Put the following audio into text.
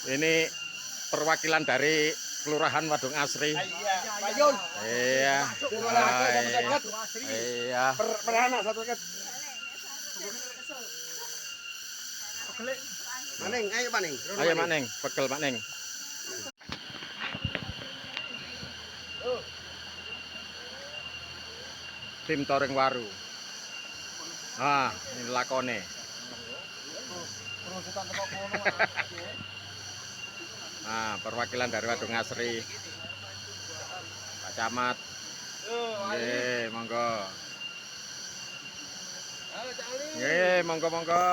Ini perwakilan dari Kelurahan Wadung Asri. Iya, Pak Yun. Iya. Iya. Perhana satu ket. Maning, ayo Maning. Ayo Maning, pegel Maning. Tim Toreng Waru. Ah, ini lakone. Nah, perwakilan dari Wadung Asri. Pak Camat. Nggih, monggo. Nggih, monggo.